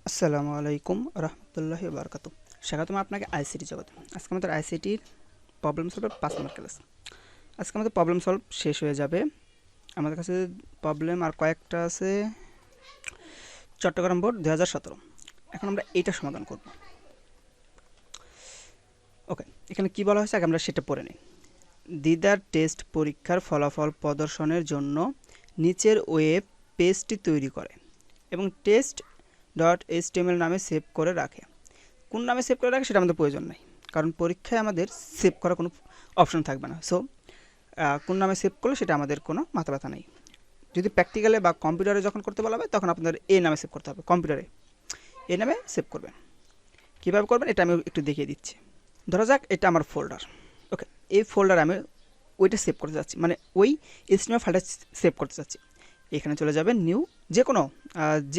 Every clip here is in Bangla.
আসসালামু আলাইকুম রহমতুল্লাহি বারকাতু। স্বাগতম আপনাকে আইসিটি জগতে। আজকে আমাদের আইসিটির প্রবলেম সলভের 5 নম্বর ক্লাস। আজকে আমাদের প্রবলেম সলভ শেষ হয়ে যাবে। আমাদের কাছে প্রবলেম আর কয়েকটা আছে। চট্টগ্রাম বোর্ড 2017। এখন আমরা এইটা সমাধান করব। ওকে, এখানে কি বলা হয়েছে আগে আমরা সেটা পড়ে নিই। দিদার টেস্ট পরীক্ষার ফলাফল প্রদর্শনের জন্য নিচের ওয়েব পেজটি তৈরি করে এবং টেস্ট .html নামে সেভ করে রাখে। কোন নামে সেভ করে রাখে সেটা আমাদের প্রয়োজন নেই, কারণ পরীক্ষায় আমাদের সেভ করার কোনো অপশন থাকবে না। সো কোন নামে সেভ করলে সেটা আমাদের কোনো মাথা ব্যথা নেই। যদি প্র্যাকটিক্যালে বা কম্পিউটারে যখন করতে বলা হবে তখন আপনাদের এই নামে সেভ করতে হবে। কম্পিউটারে এই নামে সেভ করবেন। কীভাবে করবেন এটা আমি একটু দেখিয়ে দিচ্ছি। ধরা যাক এটা আমার ফোল্ডার। ওকে, এই ফোল্ডারে আমি ওইটা সেভ করতে চাচ্ছি, মানে ওই HTML ফাইলটা সেভ করতে চাচ্ছি। এখানে চলে যাবেন নিউ, যে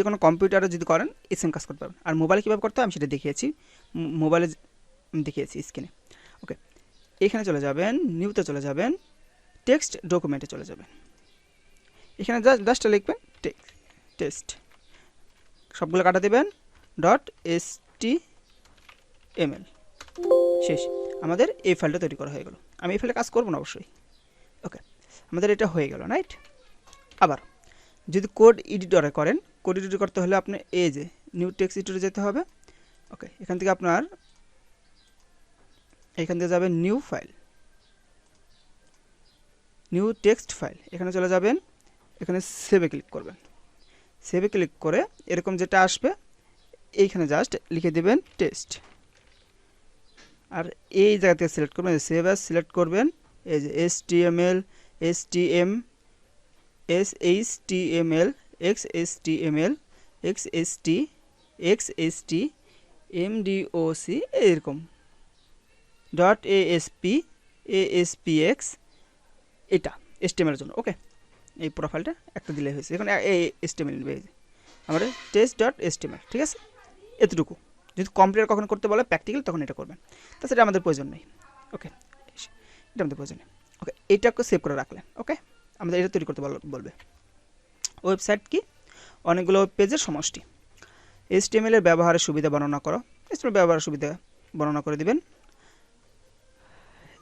কোনো কম্পিউটারে যদি করেন সেম কাজ করতে পারবেন। আর মোবাইলে কীভাবে করতে হয় আমি সেটা দেখিয়েছি, মোবাইলে দেখিয়েছি স্ক্রিনে। ওকে, এখানে চলে যাবেন, নিউতে চলে যাবেন, টেক্সট ডকুমেন্টে চলে যাবেন। এখানে জাস্ট লিখবেন টেস্ট, সবগুলো কাটা দেবেন .html। শেষ, আমাদের এই ফাইলটা তৈরি করা হয়ে গেল। আমি এই ফাইলে কাজ করবো না অবশ্যই। ওকে, আমাদের এটা হয়ে গেল, রাইট। আবার যদি কোড এডিটরে করেন, কোড এডিটর করতে হলে আপনি এই যে নিউ টেক্সট এডিটরে যেতে হবে। ওকে, এখান থেকে আপনার এখান থেকে যাবেন new file, new text file, এখানে চলে যাবেন, এখানে সেভে ক্লিক করবেন। সেভে ক্লিক করে এরকম যেটা আসবে এইখানে জাস্ট লিখে দেবেন টেস্ট। আর এই জায়গা থেকে সিলেক্ট করবেন, সেভ অ্যাজ সিলেক্ট করবেন, এই যে HTML, STM, SHTML, XHTML, XST, XST, MDOC, এরকম .ASP, ASPX, এটা HTML এর জন্য। ওকে, এই প্রোফাইলটা একটা দিলে হয়েছে। এখন এই HTML নেবে, আমাদের test.html, ঠিক আছে। এতটুকু যদি কম্পিউটার কখন করতে বলে প্র্যাকটিক্যাল তখন এটা করবেন, তাছাড়া আমাদের প্রয়োজন নেই। ওকে, এটা আমাদের প্রয়োজন নেই। ওকে, এইটাকে সেভ করে রাখলেন। ওকে, আমাদের এটা তৈরি করতে বলবে। ওয়েবসাইট কি? অনেকগুলো পেজের সমষ্টি। HTML এর ব্যবহারের সুবিধা বর্ণনা করো। HTML ব্যবহারের সুবিধা বর্ণনা করে দিবেন।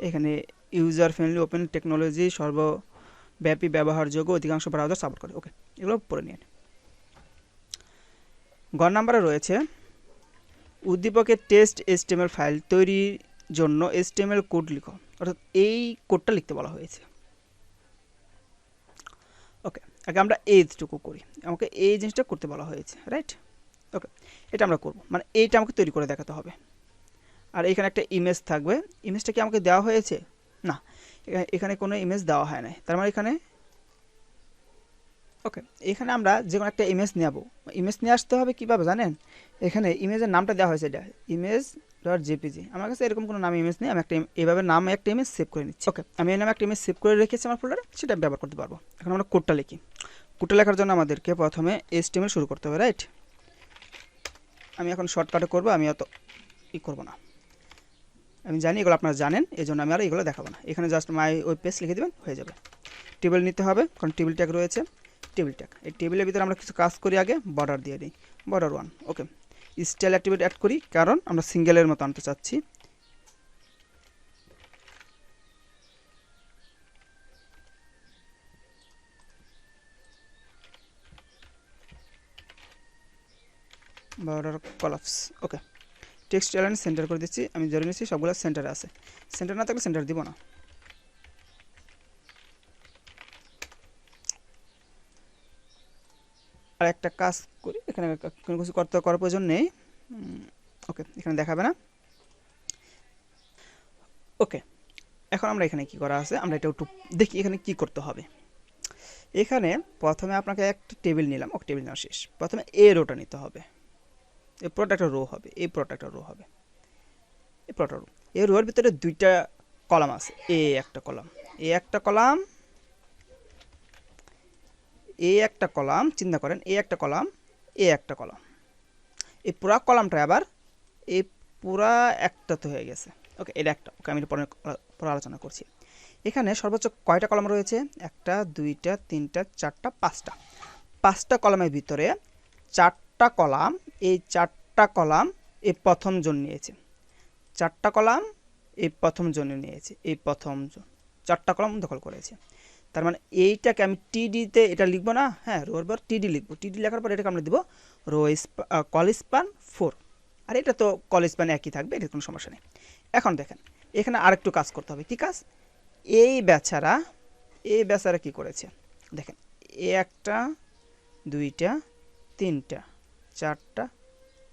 এখানে ইউজার ফ্রেন্ডলি, ওপেন টেকনোলজি, সর্বব্যাপী ব্যবহারযোগ্য, অধিকাংশ ব্রাউজার সাপোর্ট করে। ওকে, এগুলো পড়ে নিন। গ নাম্বারে রয়েছে উদ্দীপকের টেস্ট HTML ফাইল তৈরির জন্য HTML কোড লিখো, অর্থাৎ এই কোডটা লিখতে বলা হয়েছে। ওকে, আগে আমরা এইটুকু করি, আমাকে এই জিনিসটা করতে বলা হয়েছে, রাইট। ওকে, এটা আমরা করব, মানে এইটা আমাকে তৈরি করে দেখাতে হবে। আর এখানে একটা ইমেজ থাকবে। ইমেজটা কি আমাকে দেওয়া হয়েছে? না, এখানে কোনো ইমেজ দেওয়া হয় নাই। তার মানে এখানে ওকে, এখানে আমরা যে কোনো একটা ইমেজ নেব। ইমেজ নিয়ে আসতে হবে কীভাবে জানেন? এখানে ইমেজের নামটা দেওয়া হয়েছে, এটা image.jpg। আমার কাছে এরকম কোনো নামে ইমেজ নেই, আমি একটা এইভাবে নামে একটা ইমেজ সেভ করে নিচ্ছি। ওকে, আমি এই নামে একটা ইমেজ সেভ করে রেখেছি আমার ফোল্ডারে, সেটা ব্যবহার করতে পারবো। এখন আমরা কোডটা লিখি। কোডটা লেখার জন্য আমাদেরকে প্রথমে HTML শুরু করতে হবে, রাইট। আমি এখন শর্টকাটে করবো, আমি অত করবো না। আমি জানি এগুলো আপনারা জানেন, এই জন্য আমি আর এগুলো দেখাবো না। এখানে জাস্ট মাই ওয়েব পেজ লিখে দেবেন, হয়ে যাবে। টেবিল নিতে হবে, কারণ টেবিল ট্যাগ রয়েছে। টেবিল ট্যাগ, এই টেবিলের ভিতরে আমরা কিছু কাজ করি। আগে বর্ডার দিয়ে দিই, border 1। Okay, style activity add করি, কারণ আমরা সিঙ্গেলের মতো আনতে চাচ্ছি। Border collapse. Okay, text align centre করে দিচ্ছি। আমি ধরে নিচ্ছি সবগুলো সেন্টারে আছে। সেন্টার না থাকলে সেন্টার দিব না। আর একটা কাজ করি, এখানে কোনো কিছু করার প্রয়োজন নেই। ওকে, এখানে দেখাবে না। ওকে, এখন আমরা এখানে কি করা আছে আমরা এটা একটু দেখি এখানে কি করতে হবে। এখানে প্রথমে আপনাকে একটা টেবিল নিলাম। ওকে, টেবিল নেওয়া শেষ। প্রথমে এ রোটা নিতে হবে। এই পুরোটা একটা রো হবে, এই পুরোটা একটা রো হবে, এই পুরোটা রো। এই রোয়ের ভিতরে দুইটা কলাম আছে, এ একটা কলাম, এ একটা কলাম, এ একটা কলাম। চিন্তা করেন, এ একটা কলাম, এ একটা কলাম। এই পুরা কলামটা আবার এই পুরা একটা তো হয়ে গেছে। ওকে, এটা একটা। ওকে, আমি পরে আলোচনা করছি। এখানে সর্বোচ্চ কয়টা কলাম রয়েছে? একটা, দুইটা, তিনটা, চারটা, পাঁচটা। পাঁচটা কলামের ভিতরে 4টা কলাম, এই 4টা কলাম এই প্রথম জন নিয়েছে, 4টা কলাম এই প্রথম জনে নিয়েছে, এই প্রথম জন 4টা কলাম দখল করেছে। তার মানে এইটাকে আমি টিডিতে এটা লিখবো না, হ্যাঁ রোর পর টিডি লিখবো, টিডি লেখার পর এটাকে আমরা দেবো রো কল স্পান 4, আর এটা তো কল স্পান একই থাকবে, এটার কোনো সমস্যা নেই। এখন দেখেন এখানে আরেকটু কাজ করতে হবে। কি কাজ? এই বেচারা কি করেছে দেখেন, একটা দুইটা তিনটা চারটা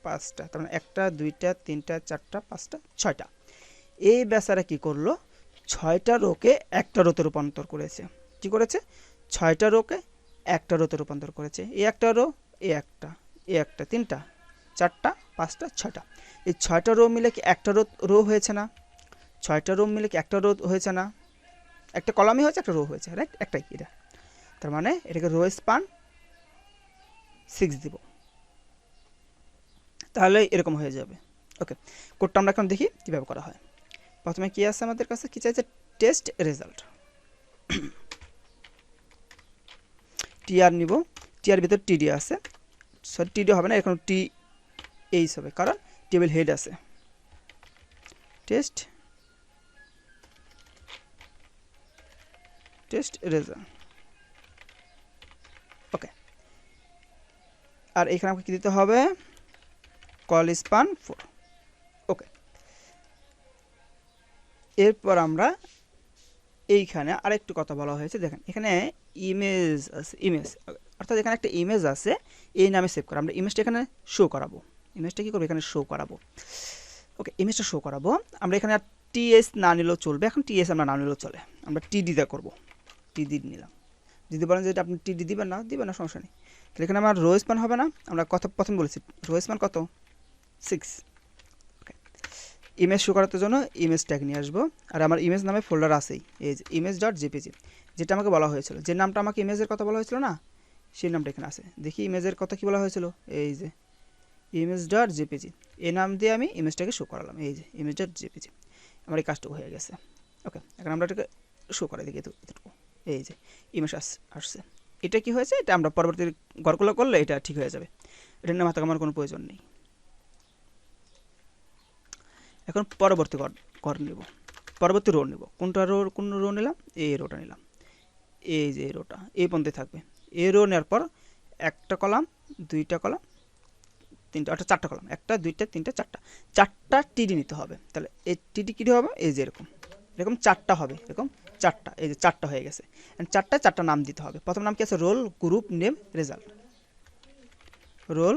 পাঁচটা, তার মানে একটা দুইটা তিনটা চারটা পাঁচটা ছয়টা, এই বেচারা কি করলো 6টা রোকে একটা রোতে রূপান্তর করেছে। কি করেছে? 6টা রোকে একটা রোতে রূপান্তর করেছে। এই একটা রো, এই একটা তিনটা চারটা পাঁচটা ছয়টা, এই 6টা রো মিলে কি একটা রো হয়েছে না? 6টা রো মিলে কি একটা রো হয়েছে না? একটা কলামই হয়েছে, একটা রো হয়েছে, রাইট? একটাই এটা। তার মানে এটাকে রো স্পান 6 দিব, তাহলে এরকম হয়ে যাবে। ওকে, কোডটা আমরা এখন দেখি কীভাবে করা হয়। প্রথমে কি আছে আমাদের কাছে, কি চাইছে? Test result. টিআর নিব, টিআর ভিতর টিডি আছে, সরি টিডি হবে না, এখন টি এইচ হবে, কারণ টেবিল হেড আছে। Test result. ওকে, আর এখানে আমাকে কি দিতে হবে? Call span 4। ওকে, এরপর আমরা এইখানে আরেকটু কথা বলা হয়েছে, দেখেন এখানে ইমেজ আছে, ইমেজ অর্থাৎ এখানে একটা ইমেজ আছে, এই নামে সেভ করা। আমরা ইমেজটা এখানে শো করাবো। ইমেজটা কী করবো? এখানে শো করাবো। ওকে, ইমেজটা শো করাবো। আমরা এখানে আর টিএস না নিলেও চলবে, এখন টিএস আমরা না নিলেও চলে, আমরা টিডিতে করবো। টিডি নিলাম। যদি বলেন যে এটা আপনি টিডি দিবেন না, সমস্যা নেই। তাহলে এখানে আমার রো স্পান হবে না, আমরা কথা প্রথম বলেছি রো স্পান কত? 6। ওকে, ইমেজ শো করার জন্য ইমেজ ট্যাগ নিয়ে আসবো, আর আমার ইমেজ নামে ফোল্ডার আছেই, এই যে image.jpg, যেটা আমাকে বলা হয়েছিল, যে নামটা আমাকে ইমেজের কথা বলা হয়েছিল না, সেই নামটা এখানে আছে। দেখি ইমেজের কথা কি বলা হয়েছিল, এই যে image.jpg, এই নাম দিয়ে আমি ইমেজটাকে শো করালাম, এই যে image.jpg। আমার এই কাজটুকু হয়ে গেছে। ওকে, এখন আমরা এটাকে শো করে দেখি এতটুকু, এই যে ইমেজ আসছে। এটা কি হয়েছে? এটা আমরা পরবর্তী গড়গুলো করলে এটা ঠিক হয়ে যাবে, এটা নিয়ে মাথা কামার কোনো প্রয়োজন নেই। এখন পরবর্তী গড় নিব, পরবর্তী রো নিব। কোন রো নিলাম? এই রোটা নিলাম, এই যে রোটা এই পর্যন্ত থাকবে। এই রো নেওয়ার পর একটা কলাম, দুইটা কলাম, তিনটা, অর্থাৎ 4টা কলাম, একটা দুইটা তিনটা চারটা টিডি নিতে হবে। তাহলে এই টিডি কী হবে? এই যে এরকম 4টা হবে, এরকম 4টা, এই যে 4টা হয়ে গেছে। চারটা নাম দিতে হবে। প্রথম নাম কি আছে? Roll, group, name, result. Roll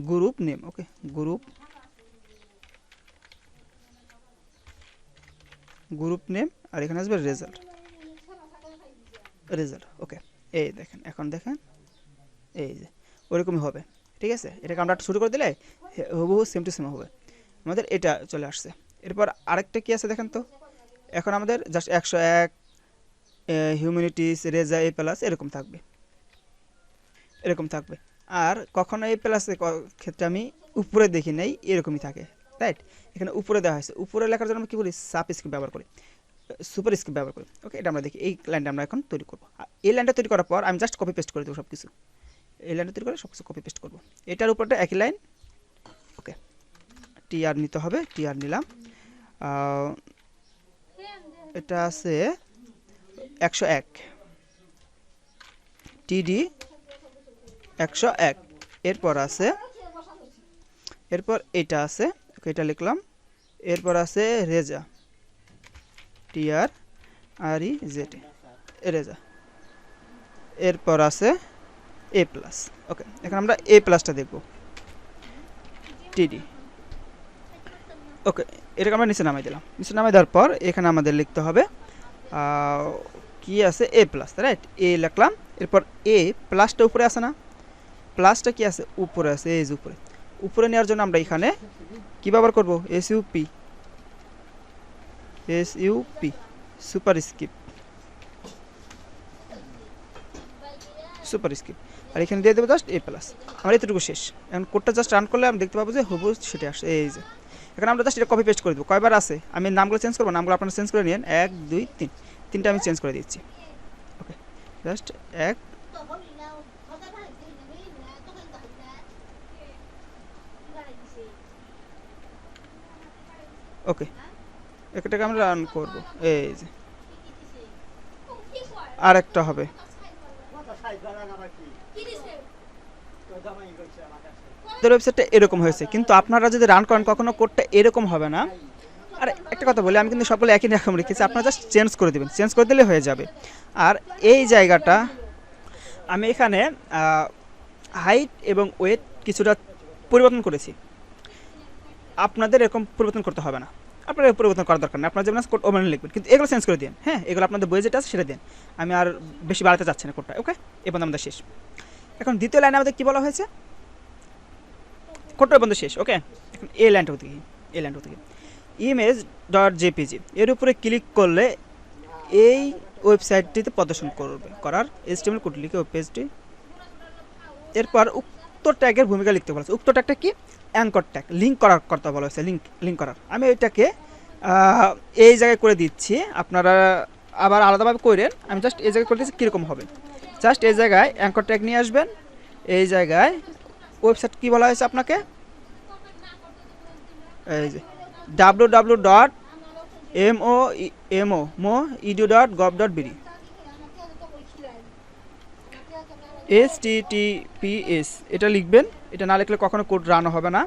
group, name. Okay, group name, আর এখানে আসবে রেজাল্ট। ওকে, এই দেখেন, এখন দেখেন এই যে ওরকমই হবে, ঠিক আছে? এটাকে আমরা শুরু করে দিলে হুবহু সেম টু সেম হবে। আমাদের এটা চলে আসছে। এরপর আরেকটা কি আছে দেখেন তো, এখন আমাদের জাস্ট 101 হিউম্যানিটিস, রেজা, এ প্লাস এরকম থাকবে। আর কখনো এই প্লাসের ক্ষেত্রে আমি উপরে দেখি নাই, এরকমই থাকে, রাইট? এখানে উপরে দেওয়া হয়েছে, উপরে লেখার জন্য আমরা কী বলি? সাবস্ক্রিপ্ট ব্যবহার করি, সুপার স্ক্রিপ্ট ব্যবহার করি। ওকে, এটা আমরা দেখি, এই লাইনটা আমরা এখন তৈরি করবো। এই লাইনটা তৈরি করার পর আমি জাস্ট কপি পেস্ট করে দেবো সব কিছু। এই লাইনটা তৈরি করে সব কিছু কপি পেস্ট করবো। এটার উপরটা একই লাইন। ওকে, টিআর নিতে হবে, টিআর নিলাম। এটা আছে 101, টিডি 101। এরপর এটা আছে, এটা লিখলাম। এরপর আছে রেজা, টিআর আর ই জেড, রেজা। এরপর আছে এ প্লাস। ওকে, এখন আমরা এ প্লাসটা দেখব, টিডি। ওকে, এটাকে আমরা নিচে নামাই দিলাম। নিচে নামাই দেওয়ার পর এখানে আমাদের লিখতে হবে কি আছে? এ প্লাস, রাইট? এ লিখলাম। এরপর এ প্লাসটা উপরে আছে না? প্লাসটা কি আছে? উপরে আছে, এই যে উপরে নেওয়ার জন্য আমরা এখানে কি ব্যবহার করব? এসইউপি, সুপার স্ক্রিপ্ট, আর এখানে দিয়ে দেবো জাস্ট এ প্লাস। আমার এতটুকু শেষ। এখন কোডটা জাস্ট রান করলে আমরা দেখতে পাবো যে হুবহু সেটা আসে, এই যে। এখন আমরা জাস্ট এটা কপি পেস্ট করে দেবো। কয়বার আছে আমি নামগুলো চেঞ্জ করবো, নামগুলো আপনারা চেঞ্জ করে নিন। 1 2 3, তিনটা আমি চেঞ্জ করে দিচ্ছি। ওকে, জাস্ট এক ওকে, এটাকে আমরা রান করব। এই যে আরেকটা হবে। ওয়েবসাইটটা এরকম হয়েছে, কিন্তু আপনারা যদি রান করেন কখনো কোডটা এরকম হবে না। আর একটা কথা বলি, আমি কিন্তু সকলে একই রকম রেখেছি, আপনারা জাস্ট চেঞ্জ করে দেবেন, চেঞ্জ করে দিলে হয়ে যাবে। আর এই জায়গাটা আমি এখানে হাইট এবং ওয়েট কিছুটা পরিবর্তন করেছি, আপনাদের এরকম পরিবর্তন করতে হবে না, আপনার পরিবর্তন করার দরকার নেই, আপনারা যেমন কোড ওমেন লিখবেন, কিন্তু এগুলো চেঞ্জ করে দিন। হ্যাঁ, এগুলো আপনাদের বইয়ে যেটা আছে সেটা দিন, আমি আর বেশি বাড়াতে চাচ্ছি না কোডটা। ওকে, এবার আমাদের শেষ। এখন দ্বিতীয় লাইনে আমাদের কী বলা হয়েছে, কোডটা বন্ধ শেষ। ওকে, এখন এই লাইনটা থেকে ইমেজ ডট জেপিজি এর উপরে ক্লিক করলে এই ওয়েবসাইটটিতে প্রদর্শন করার HTML কোড লিখে ওয়েব পেজটি, এরপর উক্ত ট্যাগের ভূমিকা লিখতে বলা হয়েছে। উক্ত ট্যাগটা কি? অ্যাঙ্কর ট্যাগ, লিঙ্ক করার করতে বলা হয়েছে, লিঙ্ক করার। আমি এটাকে এই জায়গায় করে দিচ্ছি, আপনারা আবার আলাদাভাবে করেন। আমি জাস্ট এই জায়গায় করে দিচ্ছি, কীরকম হবে। জাস্ট এই জায়গায় অ্যাঙ্কর ট্যাগ নিয়ে আসবেন, এই জায়গায় ওয়েবসাইট কী বলা হয়েছে আপনাকে, এই যে www.moedu.gov.bd HTTPS এটা লিখবেন। এটা না লিখলে কখনো কোড রান হবে না।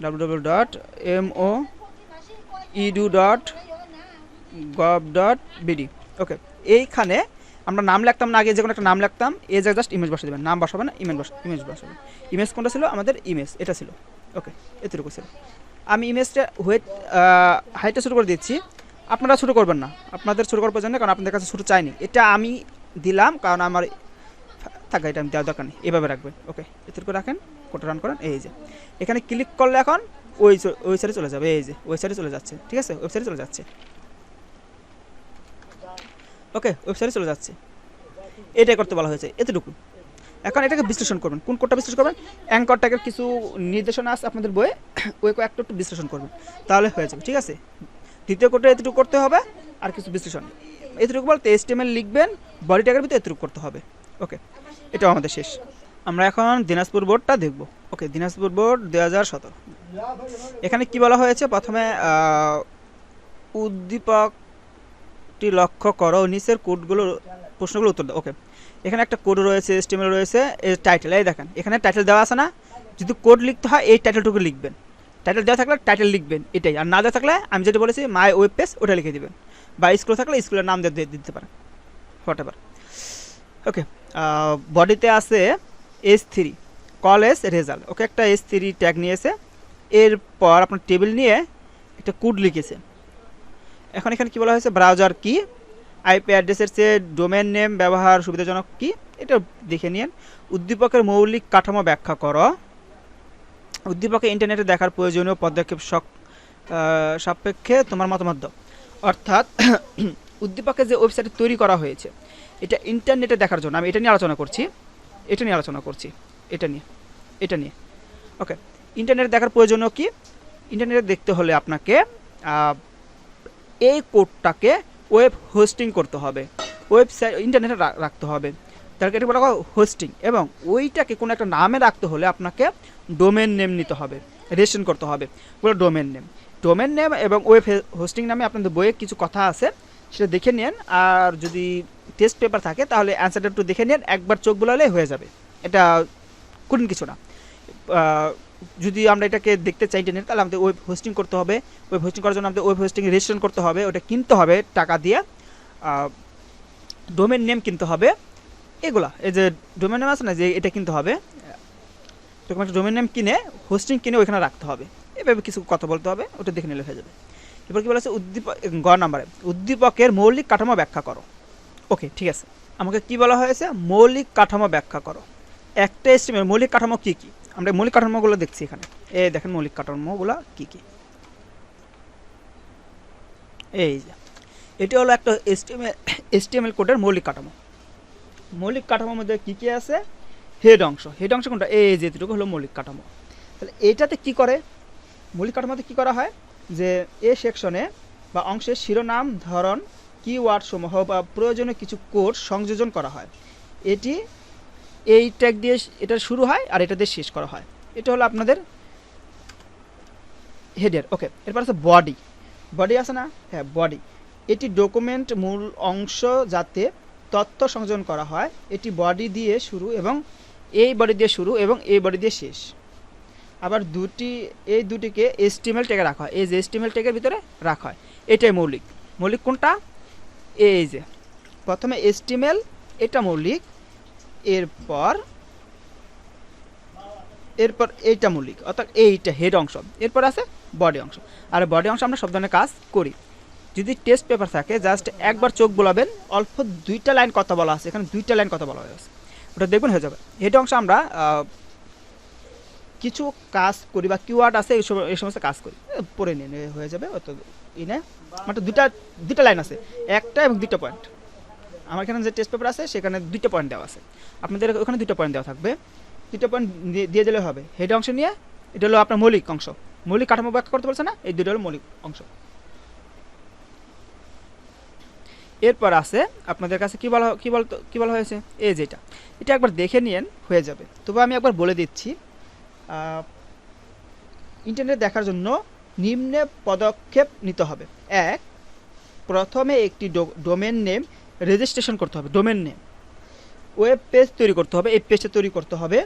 www.moedu.gov.bd ওকে, এইখানে আমরা নাম লিখতাম না, আগে যে কোনো একটা নাম লিখতাম, এই জায়গায় জাস্ট ইমেজ বসে দেবেন, নাম বসাবে না, ইমেজ বসাবে। ইমেজ কোনটা ছিল আমাদের? ইমেজ এটা ছিল। ওকে, এতটুকু ছিল। আমি ইমেজটা হাইটটা শুরু করে দিচ্ছি, আপনারা ছোটো করবেন না, আপনাদের ছোটো করার প্রয়োজন নেই, কারণ আপনাদের কাছে ছোটো চাইনি। এটা আমি দিলাম কারণ আমার থাকা, এটা আমি দেওয়ার দরকার নেই, এভাবে রাখবেন। ওকে, এতটুকু রাখেন, কোডটা রান করেন। এই যে এখানে ক্লিক করলে এখন ওই সাইডে চলে যাবে, এই যে ওই সাইডে চলে যাচ্ছে। ঠিক আছে, ওয়েবসাইটে চলে যাচ্ছে। ওকে, ওয়েবসাইটে চলে যাচ্ছে, এটাই করতে বলা হয়েছে, এতটুকু। এখন এটাকে বিশ্লেষণ করবেন। কোন কোডটা বিশ্লেষণ করবেন? অ্যাঙ্কর ট্যাগের কিছু নির্দেশনা আছে আপনাদের বইয়ে, ওই একটু বিশ্লেষণ করবেন, তাহলে হয়ে যাবে। ঠিক আছে, দ্বিতীয় কোডটা এতটুকু করতে হবে, আর কিছু বিশ্লেষণ এতটুকু বলতে HTML লিখবেন, বডি ট্যাগের ভিতরে এতটুকু করতে হবে। ওকে, এটাও আমাদের শেষ। আমরা এখন দিনাজপুর বোর্ডটা দেখব। ওকে, দিনাজপুর বোর্ড 2017। এখানে কি বলা হয়েছে? প্রথমে উদ্দীপকটি লক্ষ্য করো, নিচের কোডগুলো প্রশ্নগুলো উত্তর দাও। ওকে, এখানে একটা কোড রয়েছে, HTML রয়েছে, এর টাইটেল, এই দেখেন এখানে টাইটেল দেওয়া আছে না? যদি কোড লিখতে হয় এই টাইটেলটুকু লিখবেন, টাইটেল দেওয়া থাকলে টাইটেল লিখবেন এটাই, আর না দেওয়া থাকলে আমি যেটা বলেছি মাই ওয়েব পেজ ওটা লিখে দেবেন, বা স্কুল থাকলে স্কুলের নাম দিতে পারেন, হোয়াট এভার। ওকে, বডিতে আছে S3 কলেজ রেজাল্ট। ওকে, একটা S3 ট্যাগ নিয়েছে, এরপর আপনার টেবিল নিয়ে একটা কোড লিখেছে। এখন এখানে কী বলা হয়েছে? ব্রাউজার কি, আইপি অ্যাড্রেসের চেয়ে ডোমেন নেম ব্যবহার সুবিধাজনক কি, এটা দেখে নিন। উদ্দীপকের মৌলিক কাঠামো ব্যাখ্যা করো। উদ্দীপকে ইন্টারনেটে দেখার প্রয়োজনীয় পদক্ষেপ সাপেক্ষে তোমার মতামত দাও। অর্থাৎ উদ্দীপকে যে ওয়েবসাইট তৈরি করা হয়েছে এটা ইন্টারনেটে দেখার জন্য, আমি এটা নিয়ে আলোচনা করছি, এটা নিয়ে। ওকে, ইন্টারনেটে দেখার প্রয়োজনীয় কি? ইন্টারনেটে দেখতে হলে আপনাকে এই কোডটাকে ওয়েব হোস্টিং করতে হবে, ওয়েবসাইট ইন্টারনেটে রাখতে হবে, তার এটা বলা হয় হোস্টিং, এবং ওইটাকে কোনো একটা নামে রাখতে হলে আপনাকে ডোমেন নেম নিতে হবে, রেজিস্ট্রেশন করতে হবে, পুরো ডোমেন নেম এবং ওয়েব হোস্টিং নামে আপনাদের বইয়ে কিছু কথা আছে, সেটা দেখে নিন। আর যদি টেস্ট পেপার থাকে তাহলে অ্যান্সারটা একটু দেখে নিন, একবার চোখ বুলালে হয়ে যাবে, এটা কঠিন কিছু না। যদি আমরা এটাকে দেখতে চাই ইন্টারনেট, তাহলে আমাদের ওয়েব হোস্টিং করতে হবে, ওয়েব হোস্টিং করার জন্য আমাদের ওয়েব হোস্টিং রেজিস্ট্রেশন করতে হবে, ওটা কিনতে হবে টাকা দিয়ে, ডোমেন নেম কিনতে হবে, এগুলা এই যে ডোমেন নেম আছে না, যে এটা কিনতে হবে, তখন একটা ডোমেন নেম কিনে হোস্টিং কিনে ওইখানে রাখতে হবে, এভাবে কিছু কথা বলতে হবে, ওটা দেখে নিলে হয়ে যাবে। এবার কী বলেছে? গ নাম্বারে উদ্দীপকের মৌলিক কাঠামো ব্যাখ্যা করো। ওকে, ঠিক আছে, আমাকে কি বলা হয়েছে? মৌলিক কাঠামো ব্যাখ্যা করো। একটা HTML মৌলিক কাঠামো কী কী, আমরা মৌলিক কাঠামোগুলো দেখছি এখানে, এই দেখেন মৌলিক কাঠামোগুলো কী কী। এই যে এটি হলো একটা HTML কোডের মৌলিক কাঠামো। মৌলিক কাঠামোর মধ্যে কী কী আছে? হেড অংশ কোনটা? এই যেটুকু হলো মৌলিক কাঠামো। তাহলে এইটাতে কি করে? মৌলিক কাঠামোতে কী করা হয় যে এ সেকশনে বা অংশের শিরোনাম ধরন কিওয়ার্ড সমূহ বা প্রয়োজনীয় কিছু কোড সংযোজন করা হয়। এটি এই ট্যাগ দিয়ে এটা শুরু হয় আর এটা দিয়ে শেষ করা হয়। এটা হলো আপনাদের হেডার। ওকে, এরপর আছে বডি। বডি আছে না? হ্যাঁ, বডি। এটি ডকুমেন্ট মূল অংশ যাতে তথ্য সংযোজন করা হয়। এটি বডি দিয়ে শুরু এবং এই বডি দিয়ে শুরু এবং এই বডি দিয়ে শেষ। আবার এই দুটিকে HTML ট্যাগে রাখা হয়। এই যে HTML ট্যাগের ভিতরে রাখা হয়, এটাই মৌলিক। মৌলিক কোনটা? এই যে প্রথমে HTML, এটা মৌলিক। এরপর এইটা মৌলিক, অর্থাৎ এইটা হেড অংশ। এরপর আছে বডি অংশ। আর বডি অংশ আমরা সব ধরনের কাজ করি। যদি টেস্ট পেপার থাকে জাস্ট একবার চোখ বোলাবেন, অল্প 2টা লাইন কথা বলা আছে, এখানে 2টা লাইন কথা বলা হয়েছে, ওটা দেখবেন হয়ে যাবে। হেড অংশ আমরা কিছু কাজ করি বা কিওয়ার্ড আছে এই সমস্ত কাজ করি, পড়ে নিয়ে হয়ে যাবে। অত ইনে মাত্র দুটা লাইন আছে, একটা এবং 2টা পয়েন্ট। আমার এখানে যে টেস্ট পেপার আছে সেখানে 2টা পয়েন্ট দেওয়া আছে, আপনাদের ওখানে 2টা পয়েন্ট দেওয়া থাকবে। 2টা পয়েন্ট দিয়ে দিলে হবে। হেড অংশ নিয়ে এটা হলো আপনার মৌলিক অংশ, মৌলিক কাঠামো ব্যাখ্যা করতে পারছে না, এই 2টা হলো মৌলিক অংশ। এরপর আছে আপনাদের কাছে কি বলা হয়েছে, এই যেটা, এটা একবার দেখে নিয়েন হয়ে যাবে। তবে আমি একবার বলে দিচ্ছি, ইন্টারনেট দেখার জন্য নিম্নে পদক্ষেপ নিতে হবে। 1, প্রথমে একটি ডোমেন নেম রেজিস্ট্রেশন করতে হবে। Domain name. ওয়েব পেজ তৈরি করতে হবে। এই পেজটা তৈরি করতে হবে।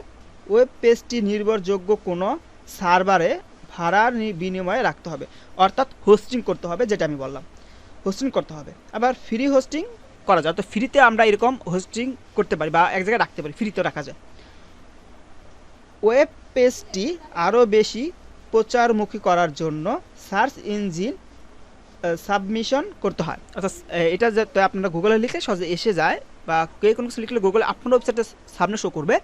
ওয়েব পেজটি নির্ভরযোগ্য কোনো সার্ভারে ভাড়ার বিনিময়ে রাখতে হবে, অর্থাৎ হোস্টিং করতে হবে, যেটা আমি বললাম, হোস্টিং করতে হবে। আবার ফ্রি হোস্টিং করা যায়, তো ফ্রিতে আমরা এরকম হোস্টিং করতে পারি বা এক জায়গায় রাখতে পারি, ফ্রিতেও রাখা যায়। ওয়েব পেজটি আরও বেশি প্রচারমুখী করার জন্য সার্চ ইঞ্জিন সাবমিশন করতে হয়, অর্থাৎ এটা যাতে আপনারা গুগলে লিখলে সহজে এসে যায়, বা কোনো কিছু লিখলে গুগলে আপনার ওয়েবসাইটে সামনে শো করবে,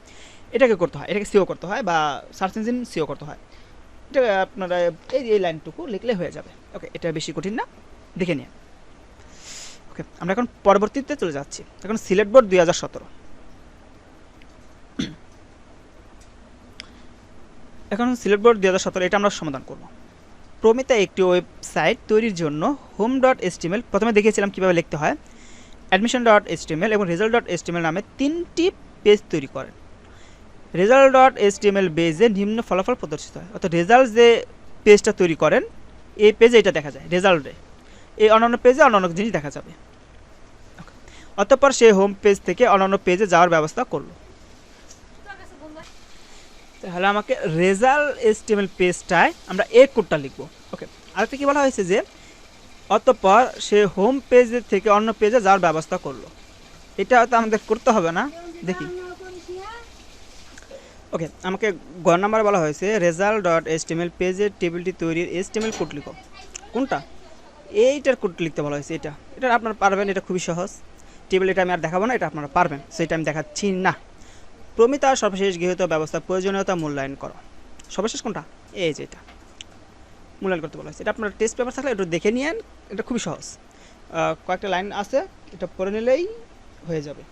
এটাকে করতে হয়, এটাকে সিও করতে হয় বা সার্চ ইঞ্জিন সিও করতে হয়। এটা আপনারা এই লাইনটুকু লিখলে হয়ে যাবে। ওকে, এটা বেশি কঠিন না, দেখে নিন। ওকে, আমরা এখন পরবর্তীতে চলে যাচ্ছি। এখন সিলেট বোর্ড 2017। এখন সিলেট বোর্ড 2017 এটা আমরা সমাধান করব। প্রমিতা একটি ওয়েবসাইট তৈরির জন্য home.html প্রথমে দেখিয়েছিলাম কীভাবে লিখতে হয়, admission.html এবং result.html নামে 3টি পেজ তৈরি করেন। result.html পেজে নিম্ন ফলাফল প্রদর্শিত হয়, অর্থাৎ রেজাল্ট যে পেজটা তৈরি করেন এই পেজে এটা দেখা যায়, রেজাল্টে। এই অন্যান্য পেজে অন্যান্য জিনিস দেখা যাবে। অতঃপর সে হোম পেজ থেকে অন্যান্য পেজে যাওয়ার ব্যবস্থা করলো। তাহলে আমাকে result.html পেজটায় আমরা এই কোডটা লিখব। ওকে, আরেকটা কি বলা হয়েছে যে অতঃপর সে হোম পেজ থেকে অন্য পেজে যাওয়ার ব্যবস্থা করলো। এটা হয়তো আমাদের করতে হবে না, দেখি। ওকে, আমাকে গ নাম্বার বলা হয়েছে result.html পেজের টেবিলটি তৈরির HTML কোড লিখো। কোনটা? এইটার কোড লিখতে বলা হয়েছে। এটা আপনারা পারবেন, এটা খুবই সহজ। টেবিল এটা আমি আর দেখাবো না, এটা আপনারা পারবেন, সেটা আমি দেখাচ্ছি না। প্রমিতার সর্বশেষ গৃহীত ব্যবস্থা প্রয়োজনীয়তা মূল্যায়ন করো। সর্বশেষ কোনটা? এই যে এটা মূল্যায়ন করতে বলা হয়েছে। এটা আপনার টেস্ট পেপার থাকলে একটু দেখে নিন, এটা খুবই সহজ। কয়েকটা লাইন আছে, এটা পড়ে নিলেই হয়ে যাবে।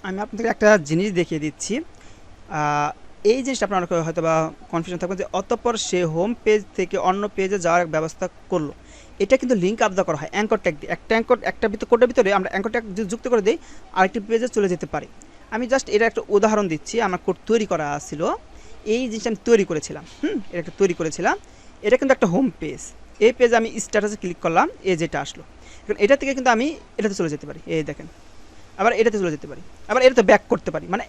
আমি আপনাদের একটা জিনিস দেখিয়ে দিচ্ছি। এই জিনিসটা আপনার হয়তো বা কনফিউশন থাকবে যে অতঃপর সে হোম পেজ থেকে অন্য পেজে যাওয়ার ব্যবস্থা করলো। এটা কিন্তু লিঙ্ক আবদা করা হয় অ্যাঙ্কর ট্যাগ দিয়ে। একটা কোডের ভিতরে আমরা অ্যাঙ্কর ট্যাগ যুক্ত করে দিই, আরেকটি পেজে চলে যেতে পারি। আমি জাস্ট এটা একটা উদাহরণ দিচ্ছি। আমার কোড তৈরি করা ছিল, এই জিনিসটা আমি তৈরি করেছিলাম। এটা একটা তৈরি করেছিলাম। এটা কিন্তু একটা হোম পেজ। এই পেজে আমি স্ট্যাটাসে ক্লিক করলাম, এই যেটা আসলো। এখন এটা থেকে কিন্তু আমি এটাতে চলে যেতে পারি, এই দেখেন। আবার এটাতে চলে যেতে পারি, আবার এটাতে ব্যাক করতে পারি, মানে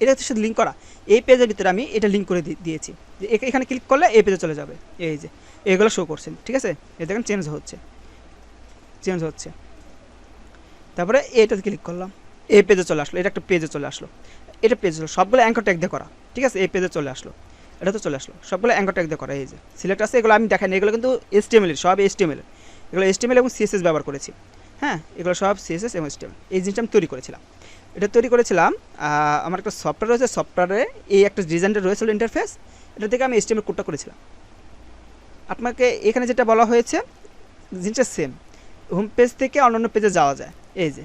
এটাতে সাথে লিঙ্ক করা। এই পেজের ভিতরে আমি এটা লিঙ্ক করে দিয়েছি, যে এখানে ক্লিক করলে এই পেজে চলে যাবে। এই যে এগুলো শো করছেন, ঠিক আছে? এই দেখেন চেঞ্জ হচ্ছে। তারপরে এটাতে ক্লিক করলাম, এই পেজে চলে আসলো। এটা একটা পেজে চলে আসলো, এটা পেজ হলো সবগুলো অ্যাঙ্কর ট্যাগ দিয়ে করা, ঠিক আছে? এই পেজে চলে আসলো, এটা তো চলে আসলো, সবগুলো অ্যাঙ্কর ট্যাগ দিয়ে করা। এই যে সিলেক্ট আছে, এগুলো আমি দেখাই না, এগুলো কিন্তু HTML, সব HTML। এগুলো HTML এবং CSS ব্যবহার করেছি। হ্যাঁ, এগুলো সব CSS এবং HTML। এই জিনিসটা আমি তৈরি করেছিলাম। এটা তৈরি করেছিলাম, আমার একটা সফটওয়্যার রয়েছে, সফটওয়্যারে এই একটা ডিজাইনটা রয়েছিল ইন্টারফেস, এটা থেকে আমি HTML কোডটা করেছিলাম। আপনাকে এখানে যেটা বলা হয়েছে জিনিসটা সেম, হোম পেজ থেকে অন্যান্য পেজে যাওয়া যায়। এই যে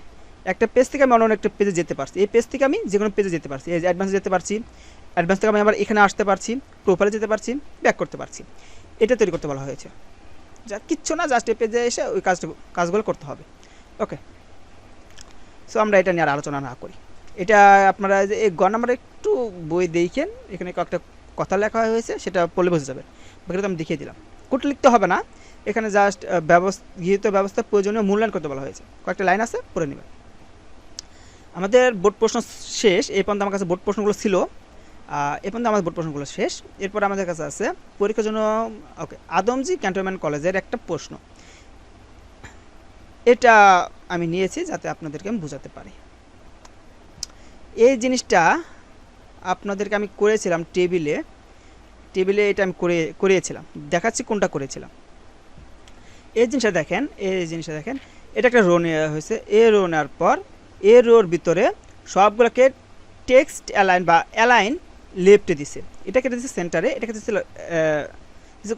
একটা পেজ থেকে আমি অন্য একটা পেজে যেতে পারছি, এই পেজ থেকে আমি যে কোনো পেজে যেতে পারছি। এই যে অ্যাডভান্সে যেতে পারছি, অ্যাডভান্স থেকে আমি আবার এখানে আসতে পারছি, প্রোফাইলে যেতে পারছি, ব্যাক করতে পারছি। এটা তৈরি করতে বলা হয়েছে। যা কিচ্ছু না, জাস্ট এই পেজে এসে ওই কাজগুলো করতে হবে। ওকে, সো আমরা এটা নিয়ে আর আলোচনা না করি। এটা আপনারা যে এই গ নাম্বারে একটু বই দেখেন, এখানে কয়েকটা কথা লেখা হয়েছে, সেটা পড়লে বুঝে যাবেন। বাকিটা তো আমি দেখিয়ে দিলাম। কোড লিখতে হবে না, এখানে জাস্ট গৃহীত ব্যবস্থা প্রয়োজনীয় মূল্যায়ন করতে বলা হয়েছে, কয়েকটা লাইন আছে, পড়ে নেবেন। আমাদের বোর্ড প্রশ্ন শেষ। এই পর্যন্ত আমার কাছে বোর্ড প্রশ্নগুলো ছিল, এই পর্যন্ত আমাদের বোর্ড প্রশ্নগুলো শেষ। এরপর আমাদের কাছে আছে পরীক্ষার জন্য ওকে আদমজি ক্যান্টনমেন্ট কলেজের একটা প্রশ্ন। এটা আমি নিয়েছি যাতে আপনাদেরকে আমি বোঝাতে পারি। এই জিনিসটা আপনাদেরকে আমি করেছিলাম টেবিলে এটা আমি করিয়েছিলাম, দেখাচ্ছি কোনটা করেছিলাম। এই জিনিসটা দেখেন, এটা একটা রো নেওয়া হয়েছে। এ রো নেওয়ার পর এ রোর ভিতরে সবগুলোকে টেক্সট অ্যালাইন লেফটে দিছে, এটাকে দিচ্ছে সেন্টারে, এটাকে দিচ্ছে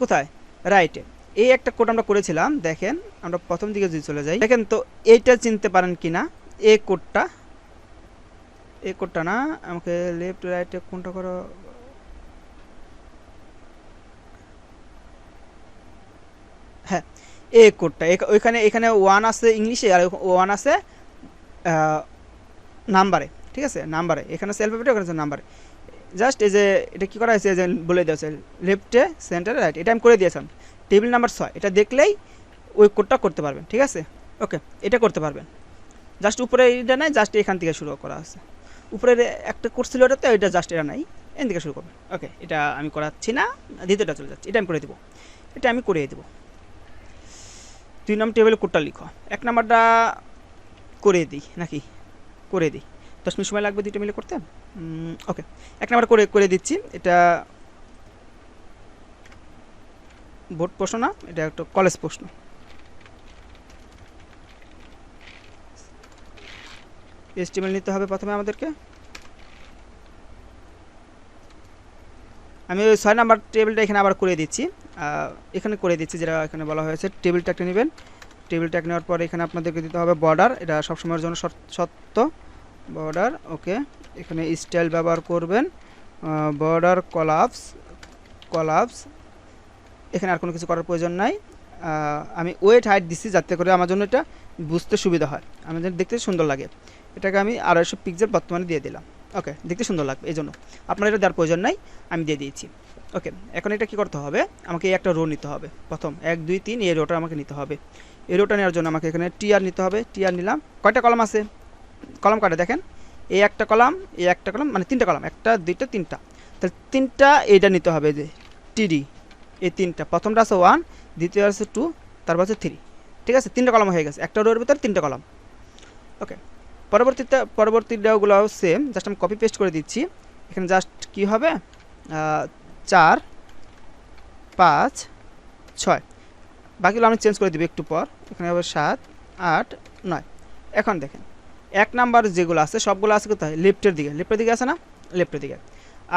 কোথায়, রাইটে। এই একটা কোড আমরা করেছিলাম। দেখেন আমরা প্রথম দিকে যদি চলে যাই, দেখেন তো এইটা চিনতে পারেন কি না। এই কোডটা না, আমাকে লেফট রাইটে কোনটা করো, হ্যাঁ এই কোডটা। এখানে 1 আছে ইংলিশে আর 1 আছে নাম্বারে, ঠিক আছে, নাম্বারে। এখানে আছে অ্যালফাবেটে, ওখানে আছে নাম্বারে। জাস্ট এই যে এটা কী করা হয়েছে, যে বলে দেওয়া হয়েছে লেফটে সেন্টারে রাইট, এটা আমি করে দিয়েছিলাম। টেবিল নাম্বার 6 এটা দেখলেই ওই কোডটা করতে পারবেন, ঠিক আছে। ওকে, এটা করতে পারবেন। জাস্ট উপরে এটা নাই, জাস্ট এখান থেকে শুরু করা আছে। উপরের একটা কোড ছিল ওটাতে, ওইটা জাস্ট এটা নাই, এখান থেকে শুরু করবেন। ওকে, এটা আমি করাচ্ছি না, দ্বিতীয়টা চলে যাচ্ছে, এটা আমি করে দেবো, এটা আমি করিয়ে দেবো। 2 নম্বর টেবিলে কোডটা লিখো। 1 নাম্বারটা করে দিই নাকি, করে দিই, 10 মিনিট সময় লাগবে দুইটা মিলে করতে। ওকে, 1 নাম্বার করে দিচ্ছি। এটা বোর্ড প্রশ্ন না, এটা একটা কলেজ প্রশ্ন। HTML নিতে হবে প্রথমে আমাদেরকে। আমি ওই 6 নাম্বার টেবিলটা এখানে আবার করে দিচ্ছি, এখানে করে দিচ্ছি যেটা এখানে বলা হয়েছে। টেবিলটা একটা নেবেন, টেবিলটা নেওয়ার পর এখানে আপনাদেরকে দিতে হবে বর্ডার, এটা সবসময়ের জন্য সত্য, বর্ডার। ওকে, এখানে স্টাইল ব্যবহার করবেন, বর্ডার কলাপস। এখানে আর কোনো কিছু করার প্রয়োজন নাই। আমি ওয়েট হাইট দিচ্ছি যাতে করে আমার জন্য এটা বুঝতে সুবিধা হয়, আমার জন্য দেখতে সুন্দর লাগে। এটাকে আমি 250 পিক্সেল বর্তমানে দিয়ে দিলাম। ওকে, দেখতে সুন্দর লাগবে, এই জন্য আপনার এটা দেওয়ার প্রয়োজন নাই, আমি দিয়ে দিয়েছি। ওকে, এখন এটা কি করতে হবে, আমাকে এই একটা রো নিতে হবে। প্রথম 1 2 3 এই রোটা আমাকে নিতে হবে। এই রোটা নেওয়ার জন্য আমাকে এখানে টিআর নিতে হবে। টিআর নিলাম। কয়টা কলাম আছে, কলাম কয়টা দেখেন, এই একটা কলাম, এই একটা কলাম, মানে 3টা কলাম, 1টা 2টা 3টা, তাহলে 3টা এইটা নিতে হবে, যে টিডি। এই 3টা, প্রথমটা আছে 1, দ্বিতীয় আছে 2, তারপর আছে 3, ঠিক আছে। 3টা কলাম হয়ে গেছে, একটা রোর ভিতরে 3টা কলাম। ওকে, পরবর্তীটাগুলো সেম, জাস্ট আমি কপি পেস্ট করে দিচ্ছি। এখানে জাস্ট কি হবে, 4 5 6, বাকিগুলো আমি চেঞ্জ করে দিব একটু পর। এখানে হবে 7 8 9। এখন দেখেন 1 নাম্বার যেগুলো আছে সবগুলো আছে কোথায়, লেফটের দিকে আছে না, লেফটের দিকে।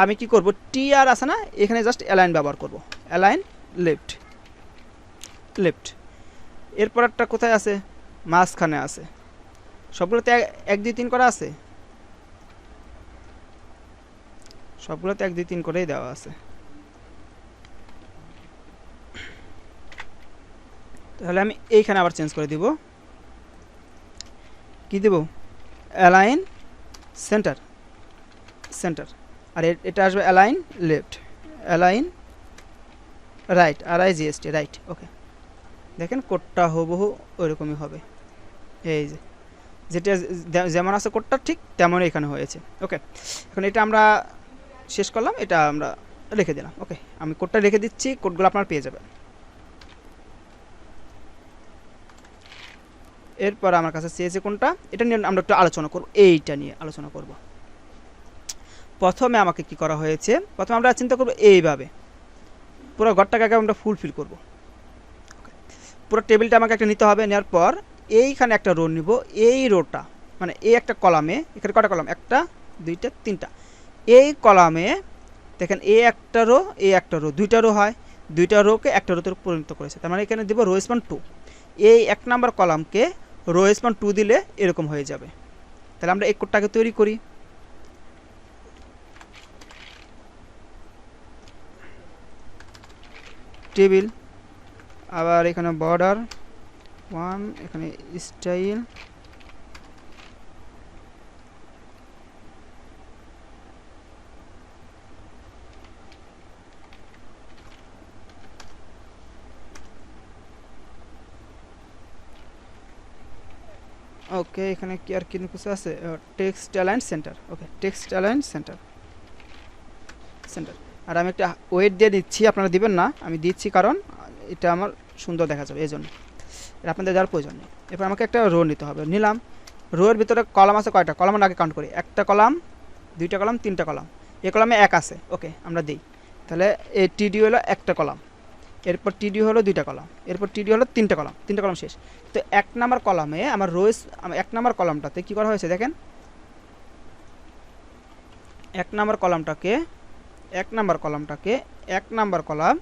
আমি কি করব, টি আর আছে না, এখানে জাস্ট অ্যালাইন ব্যবহার করব, অ্যালাইন লেফট। এরপর একটা কোথায় আছে, মাঝখানে আছে। সবগুলোতে 1 2 3 করা আছে, সবগুলোতে 1 2 3 করেই দেওয়া আছে। তাহলে আমি এইখানে আবার চেঞ্জ করে দিব, কি দেব, অ্যালাইন সেন্টার, আর এটা আসবে align left, align right, RIGST right. Okay, দেখেন কোডটা হুবহু ওইরকমই হবে, এই যে যেটা যেমন আছে কোডটা ঠিক তেমনই এখানে হয়েছে। ওকে, এখন এটা আমরা শেষ করলাম, এটা আমরা রেখে দিলাম। ওকে, আমি কোডটা রেখে দিচ্ছি, কোডগুলো আপনারা পেয়ে যাবেন। এরপর আমার কাছে চেয়েছে কোনটা, এটা নিয়ে আমরা একটু আলোচনা করব, এইটা নিয়ে আলোচনা করব। প্রথমে আমাকে কি করা হয়েছে, প্রথমে আমরা চিন্তা করব এইভাবে পুরো ঘরটাকে আগে আমরা ফুলফিল করব। পুরো টেবিলটা আমাকে একটা নিতে হবে, নেওয়ার পর এইখানে একটা রো নিব। এই রোটা মানে এই একটা কলামে, এখানে কটা কলাম, 1টা 2টা 3টা, এই কলামে দেখেন এই একটা রো, এই একটা রো, 2টা রো হয়, 2টা রোকে একটা রোতে পরিণত করেছে। তার মানে এখানে দিব রো স্পান 2। এই 1 নাম্বার কলামকে রো স্পান 2 দিলে এরকম হয়ে যাবে। তাহলে আমরা এই কোডটাকে তৈরি করি। টেবিল আবার এখানে বর্ডার 1, এখানে স্টাইল, ওকে এখানে কি আর কিছু আছে, text align centre, okay text align centre. আর আমি একটা ওয়েট দিয়ে দিচ্ছি, আপনারা দিবেন না, আমি দিচ্ছি কারণ এটা আমার সুন্দর দেখা যাবে এই জন্য, এটা আপনাদের যাওয়ার প্রয়োজন নেই। এরপর আমাকে একটা রো নিতে হবে, নিলাম। রোয়ের ভিতরে কলাম আছে কয়টা, কলামের আগে কাউন্ট করি, একটা কলাম, দুইটা কলাম, তিনটা কলাম, এই কলামে 1 আছে, ওকে আমরা দিই। তাহলে এই টিডি হলো একটা কলাম, এরপর টিডি হলো দুইটা কলাম, এরপর টিডি হলো তিনটা কলাম শেষ। তো 1 নাম্বার কলামে আমার রোস, 1 নাম্বার কলামটাতে কী করা হয়েছে দেখেন, 1 নাম্বার কলামটাকে 1 নাম্বার কলাম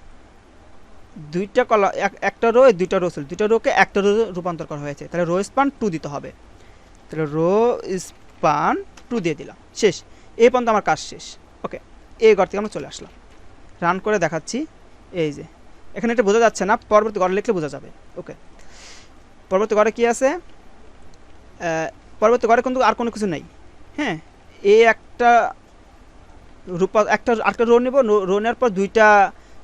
দুইটা কলাম, একটা রো, দুইটা রো ছিল, দুইটা রোকে একটা রো রূপান্তর করা হয়েছে, তাহলে রো স্পান 2 দিতে হবে। তাহলে রো স্পান 2 দিয়ে দিলাম, শেষ। এই পর্যন্ত আমার কাজ শেষ, ওকে। এই ঘর থেকে আমরা চলে আসলাম, রান করে দেখাচ্ছি। এই যে এখানে এটা বোঝা যাচ্ছে না, পরবর্তী ঘরে লিখলে বোঝা যাবে, ওকে। পরবর্তী ঘরে কি আছে, পরবর্তী ঘরে কিন্তু আর কোনো কিছু নেই, হ্যাঁ। এই একটা আরেকটা রো নেব, রো নেওয়ার পর দুইটা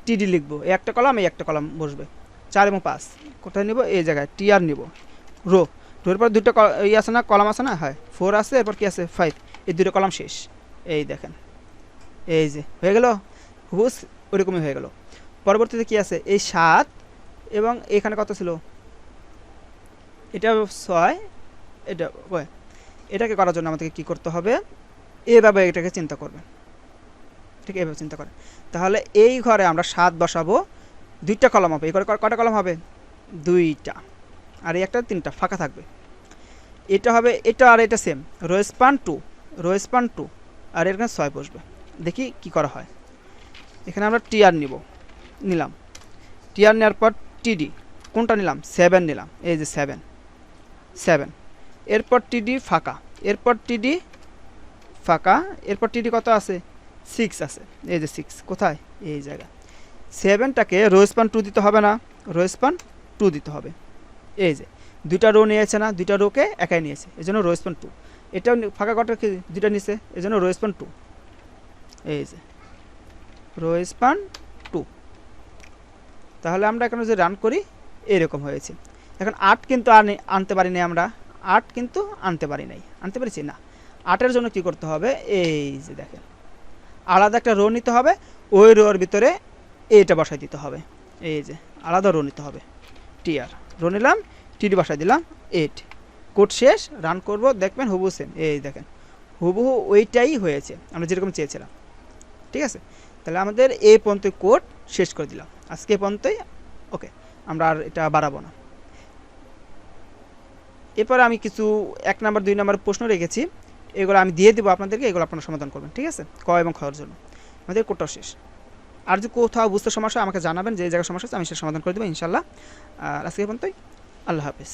টিডি লিখবো, এই একটা কলাম, এই একটা কলাম বসবে, 4 এবং 5 কোথায় নিব, এই জায়গায় টিআর নিব। রোর পর দুইটা এই আছে না, কলাম আছে না, হয় 4 আছে, এরপর কি আছে 5, এই দুটো কলাম শেষ। এই দেখেন, এই যে হয়ে গেল, হুস ওইরকমই হয়ে গেল। পরবর্তীতে কি আছে, এই 7 এবং এখানে কত ছিল, এটা 6, এটা এটাকে করার জন্য আমাদেরকে কী করতে হবে, এভাবে এটাকে চিন্তা করবেন, ঠিক এভাবে চিন্তা করেন। তাহলে এই ঘরে আমরা 7 বসাবো, দুইটা কলাম হবে, এই ঘরে কয়টা কলাম হবে, 2টা, আর এই একটা 3টা ফাঁকা থাকবে। এটা হবে, এটা আর এটা সেম, রো স্পান 2, আর এখানে 6 বসবে। দেখি কি করা হয়। এখানে আমরা টিআর নিলাম, টিআর নেওয়ার পর টিডি কোনটা নিলাম, 7 নিলাম, এই যে 7, এরপর টিডি ফাঁকা, এরপর টিডি ফাঁকা, এরপর টিডি কত আছে, 6 আছে, এই যে 6 কোথায়, এই জায়গা। 7টাকে রো স্পান 2 দিতে হবে না, রো স্পান 2 দিতে হবে। এই যে দুইটা রো নিয়েছে না, দুইটা রোকে একাই নিয়েছে, এই জন্য রো স্পান 2। এটাও ফাঁকা ঘরটাকে দুইটা নিছে, এই জন্য রো স্পান 2, এই যে রো স্পান 2। তাহলে আমরা এখানে যদি রান করি এরকম হয়েছে। এখন 8 কিন্তু আনতে পারি নাই, আমরা 8 কিন্তু আনতে পেরেছি না। 8-এর জন্য কি করতে হবে, এই যে দেখেন আলাদা একটা রো নিতে হবে, ওই রোর ভিতরে এইটা বসাই দিতে হবে, এই যে আলাদা রো নিতে হবে, টিআর রো নিলাম, টিডি বসাই দিলাম, 8। কোড শেষ, রান করব, দেখবেন হুবহু সেম, এই দেখেন হুবহু ওইটাই হয়েছে আমরা যেরকম চেয়েছিলাম, ঠিক আছে। তাহলে আমাদের এই পর্যন্ত কোড শেষ করে দিলাম আজকে এই পর্যন্তই, ওকে। আমরা আর এটা বাড়াবো না। এরপরে আমি কিছু 1 নাম্বার 2 নাম্বার প্রশ্ন রেখেছি, এগুলো আমি দিয়ে দেবো আপনাদেরকে, এগুলো আপনারা সমাধান করবেন, ঠিক আছে। ক এবং খর জন্য আমাদের কোডটাও শেষ। আর যদি কোথাও বুঝতে সমস্যা আমাকে জানাবেন, যে জায়গায় সমস্যা আছে আমি সেটা সমাধান করে দেবো ইনশাল্লাহ। আর আজকে এই পর্যন্তই, আল্লাহ হাফেজ।